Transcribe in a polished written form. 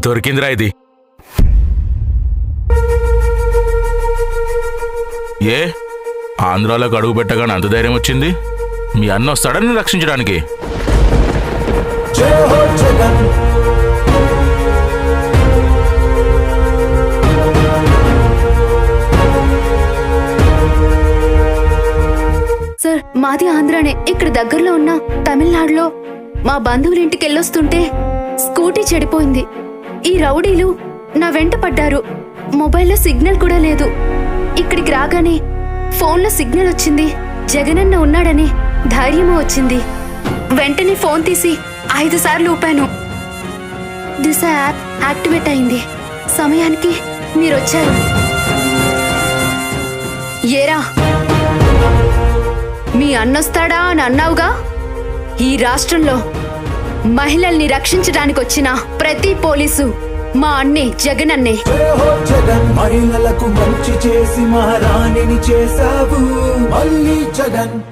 దొరికిందిరా ఇది. ఏ ఆంధ్రాలోకి అడుగు పెట్టగానే అంత ధైర్యం వచ్చింది? మీ అన్న వస్తాడని రక్షించడానికి. సార్, మాది ఆంధ్రానే. ఇక్కడ దగ్గరలో ఉన్న తమిళనాడులో మా బంధువులింటికి వెళ్ళొస్తుంటే స్కూటీ చెడిపోయింది. ఈ రౌడీలు నా వెంట పడ్డారు. మొబైల్లో సిగ్నల్ కూడా లేదు. ఇక్కడికి రాగానే ఫోన్లో సిగ్నల్ వచ్చింది. జగనన్న ఉన్నాడని ధైర్యమూ వచ్చింది. వెంటనే ఫోన్ తీసి 5 సార్లు ఊపాను. దిశ యాప్ యాక్టివేట్ అయింది. సమయానికి మీరొచ్చారు. ఏరా, మీ అన్నొస్తాడా అని అన్నావుగా? ఈ రాష్ట్రంలో మహిళల్ని రక్షించడానికి వచ్చిన ప్రతి పోలీసు మా అన్నే, జగనన్నే. మహిళలకు మంచి చేసి మహారాణిని చేశావు మళ్ళీ జగన్.